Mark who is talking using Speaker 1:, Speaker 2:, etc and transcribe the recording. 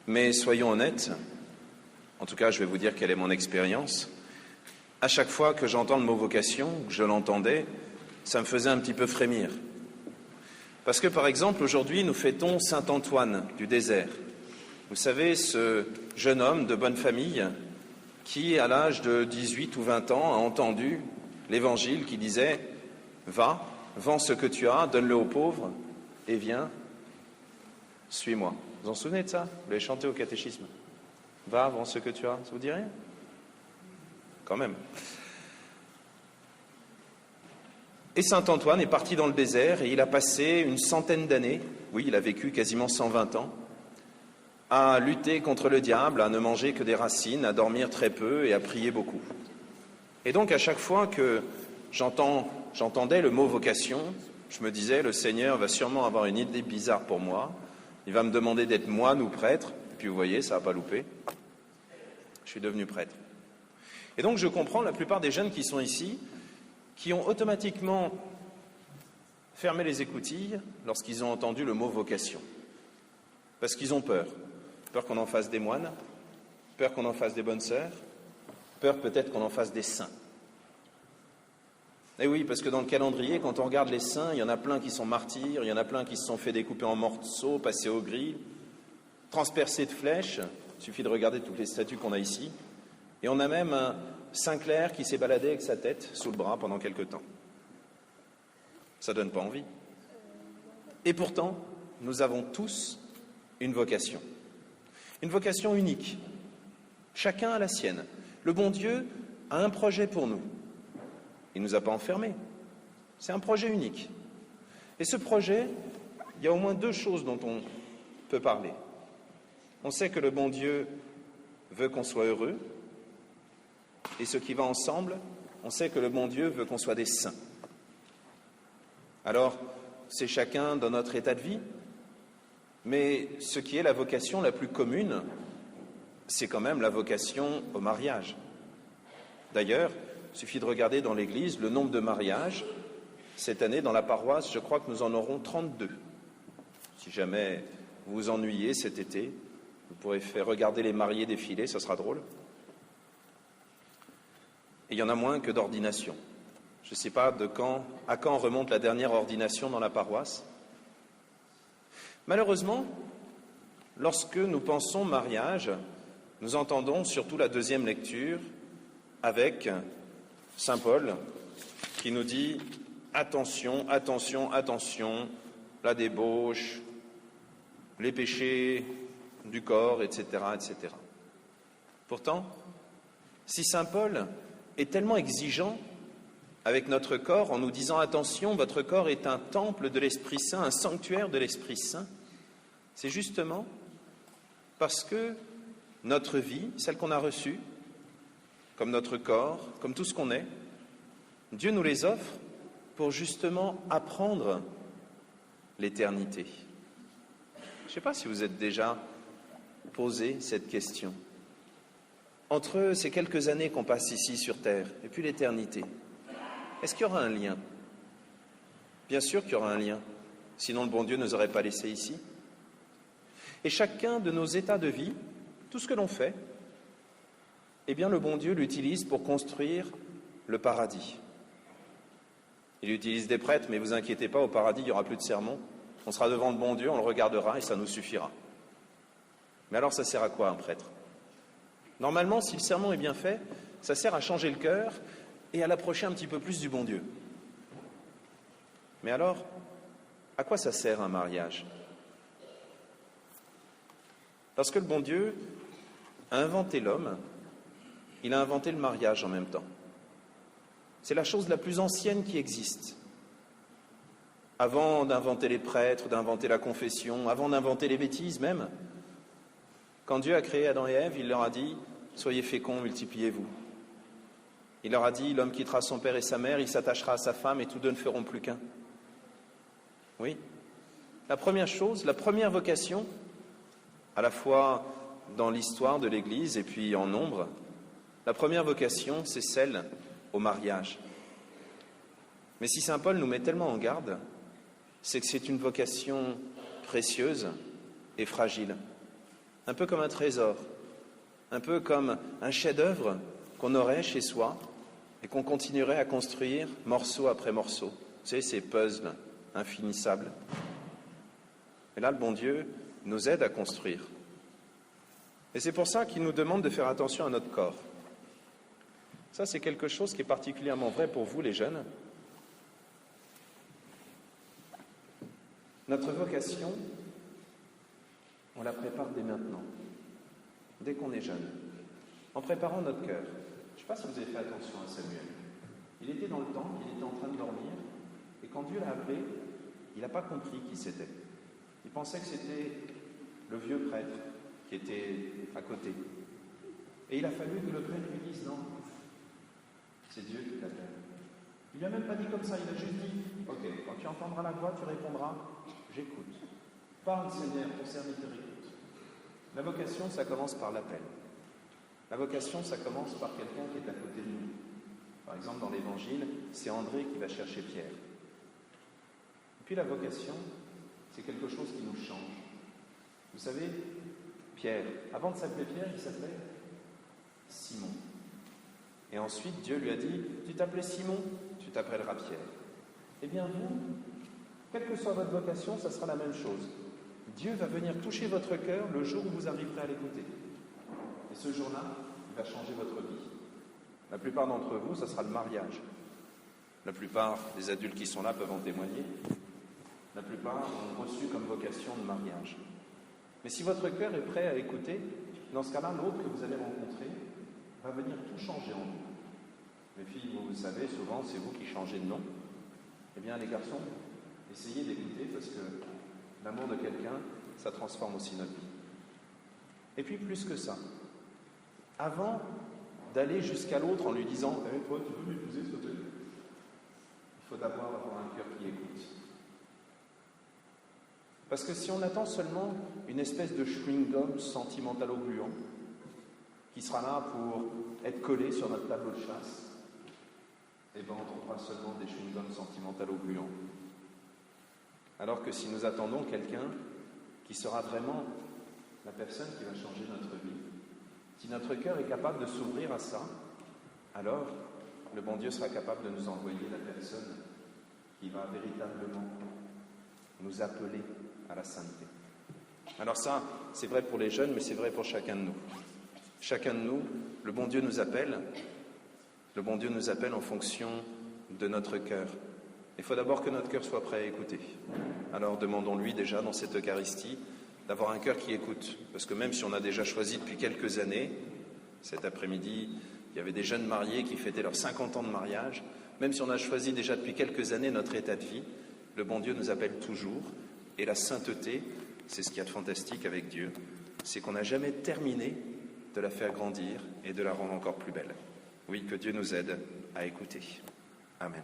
Speaker 1: Mais soyons honnêtes, en tout cas je vais vous dire quelle est mon expérience. À chaque fois que j'entends le mot vocation, que je l'entendais, ça me faisait un petit peu frémir. Parce que par exemple aujourd'hui nous fêtons Saint Antoine du désert. Vous savez, ce jeune homme de bonne famille qui, à l'âge de 18 ou 20 ans, a entendu l'évangile qui disait « Va, vends ce que tu as, donne-le aux pauvres et viens, suis-moi ». Vous vous en souvenez de ça? Vous l'avez chanté au catéchisme. « Va, vends ce que tu as ». Ça vous dit rien? Quand même. Et Saint Antoine est parti dans le désert et il a passé une centaine d'années, oui, il a vécu quasiment 120 ans, à lutter contre le diable, à ne manger que des racines, à dormir très peu et à prier beaucoup. Et donc à chaque fois que j'entendais le mot vocation, je me disais, le Seigneur va sûrement avoir une idée bizarre pour moi, il va me demander d'être moine ou prêtre, et puis vous voyez, ça n'a pas loupé, je suis devenu prêtre. Et donc je comprends la plupart des jeunes qui sont ici, qui ont automatiquement fermé les écoutilles lorsqu'ils ont entendu le mot vocation. Parce qu'ils ont peur. Peur qu'on en fasse des moines, peur qu'on en fasse des bonnes sœurs, peur peut-être qu'on en fasse des saints. Et oui, parce que dans le calendrier, quand on regarde les saints, il y en a plein qui sont martyrs, il y en a plein qui se sont fait découper en morceaux, passer au grill, transpercés de flèches, il suffit de regarder toutes les statues qu'on a ici, et on a même un Saint Clair qui s'est baladé avec sa tête sous le bras pendant quelque temps. Ça donne pas envie. Et pourtant, nous avons tous une vocation unique. Chacun a la sienne. Le bon Dieu a un projet pour nous. Il ne nous a pas enfermés. C'est un projet unique. Et ce projet, il y a au moins deux choses dont on peut parler. On sait que le bon Dieu veut qu'on soit heureux, et ce qui va ensemble, on sait que le bon Dieu veut qu'on soit des saints. Alors, c'est chacun dans notre état de vie, mais ce qui est la vocation la plus commune, c'est quand même la vocation au mariage. D'ailleurs, il suffit de regarder dans l'Église le nombre de mariages. Cette année, dans la paroisse, je crois que nous en aurons 32. Si jamais vous vous ennuyez cet été, vous pourrez faire regarder les mariés défiler, ça sera drôle. Et il y en a moins que d'ordinations. Je ne sais pas à quand remonte la dernière ordination dans la paroisse. Malheureusement, lorsque nous pensons mariage, nous entendons surtout la deuxième lecture avec Saint Paul qui nous dit « Attention, attention, attention, la débauche, les péchés du corps, etc. etc. » Pourtant, si Saint Paul est tellement exigeant avec notre corps en nous disant « Attention, votre corps est un temple de l'Esprit Saint, un sanctuaire de l'Esprit Saint », c'est justement parce que notre vie, celle qu'on a reçue, comme notre corps, comme tout ce qu'on est, Dieu nous les offre pour justement apprendre l'éternité. Je ne sais pas si vous êtes déjà posé cette question. Entre ces quelques années qu'on passe ici sur Terre et puis l'éternité, est-ce qu'il y aura un lien? Bien sûr qu'il y aura un lien, sinon le bon Dieu ne nous aurait pas laissés ici. Et chacun de nos états de vie, tout ce que l'on fait, eh bien le bon Dieu l'utilise pour construire le paradis. Il utilise des prêtres, mais vous inquiétez pas, au paradis, il n'y aura plus de sermons. On sera devant le bon Dieu, on le regardera et ça nous suffira. Mais alors ça sert à quoi un prêtre? Normalement, si le sermon est bien fait, ça sert à changer le cœur et à l'approcher un petit peu plus du bon Dieu. Mais alors, à quoi ça sert un mariage? Parce que le bon Dieu a inventé l'homme, il a inventé le mariage en même temps. C'est la chose la plus ancienne qui existe. Avant d'inventer les prêtres, d'inventer la confession, avant d'inventer les bêtises même, quand Dieu a créé Adam et Ève, il leur a dit « Soyez féconds, multipliez-vous ». Il leur a dit « L'homme quittera son père et sa mère, il s'attachera à sa femme et tous deux ne feront plus qu'un ». Oui, la première chose, la première vocation, à la fois dans l'histoire de l'Église et puis en nombre, la première vocation, c'est celle au mariage. Mais si Saint Paul nous met tellement en garde, c'est que c'est une vocation précieuse et fragile. un peu comme un trésor, un peu comme un chef-d'œuvre qu'on aurait chez soi et qu'on continuerait à construire morceau après morceau. Vous savez, ces puzzles infinissables. Et là, le bon Dieu nous aide à construire. Et c'est pour ça qu'il nous demande de faire attention à notre corps. Ça, c'est quelque chose qui est particulièrement vrai pour vous, les jeunes. Notre vocation, on la prépare dès maintenant, dès qu'on est jeune, en préparant notre cœur. Je ne sais pas si vous avez fait attention à Samuel. Il était dans le temple, il était en train de dormir, et quand Dieu l'a appelé, il n'a pas compris qui c'était. Il pensait que c'était le vieux prêtre qui était à côté. Et il a fallu que le prêtre lui dise non, c'est Dieu qui t'appelle. Il ne lui a même pas dit comme ça, il a juste dit ok, quand tu entendras la voix, tu répondras j'écoute. Parle Seigneur, ton serviteur écoute. La vocation, ça commence par l'appel. La vocation, ça commence par quelqu'un qui est à côté de nous. Par exemple, dans l'Évangile, c'est André qui va chercher Pierre. Et puis la vocation, c'est quelque chose qui nous change. Vous savez, Pierre, avant de s'appeler Pierre, il s'appelait Simon. Et ensuite, Dieu lui a dit, tu t'appelais Simon, tu t'appelleras Pierre. Eh bien, vous, quelle que soit votre vocation, ça sera la même chose. Dieu va venir toucher votre cœur le jour où vous arriverez à l'écouter. Et ce jour-là, il va changer votre vie. La plupart d'entre vous, ça sera le mariage. La plupart des adultes qui sont là peuvent en témoigner. La plupart ont reçu comme vocation le mariage. Mais si votre cœur est prêt à écouter, dans ce cas-là, l'autre que vous allez rencontrer va venir tout changer en vous. Les filles, vous le savez, souvent, c'est vous qui changez de nom. Eh bien, les garçons, essayez d'écouter parce que l'amour de quelqu'un, ça transforme aussi notre vie. Et puis, plus que ça, avant d'aller jusqu'à l'autre en lui disant « toi, tu peux m'épouser, s'il te plaît ?» Il faut d'abord avoir un cœur qui écoute. Parce que si on attend seulement une espèce de chewing-gum sentimentalo-gluant qui sera là pour être collé sur notre tableau de chasse, eh bien on trouvera seulement des chewing-gums sentimentalo-gluants. Alors que si nous attendons quelqu'un qui sera vraiment la personne qui va changer notre vie, si notre cœur est capable de s'ouvrir à ça, alors le bon Dieu sera capable de nous envoyer la personne qui va véritablement nous appeler à la sainteté. Alors ça, c'est vrai pour les jeunes, mais c'est vrai pour chacun de nous. Chacun de nous, le bon Dieu nous appelle. Le bon Dieu nous appelle en fonction de notre cœur. Il faut d'abord que notre cœur soit prêt à écouter. Alors demandons-lui déjà dans cette Eucharistie d'avoir un cœur qui écoute. Parce que même si on a déjà choisi depuis quelques années, cet après-midi, il y avait des jeunes mariés qui fêtaient leurs 50 ans de mariage, même si on a choisi déjà depuis quelques années notre état de vie, le bon Dieu nous appelle toujours. Et la sainteté, c'est ce qu'il y a de fantastique avec Dieu, c'est qu'on n'a jamais terminé de la faire grandir et de la rendre encore plus belle. Oui, que Dieu nous aide à écouter. Amen.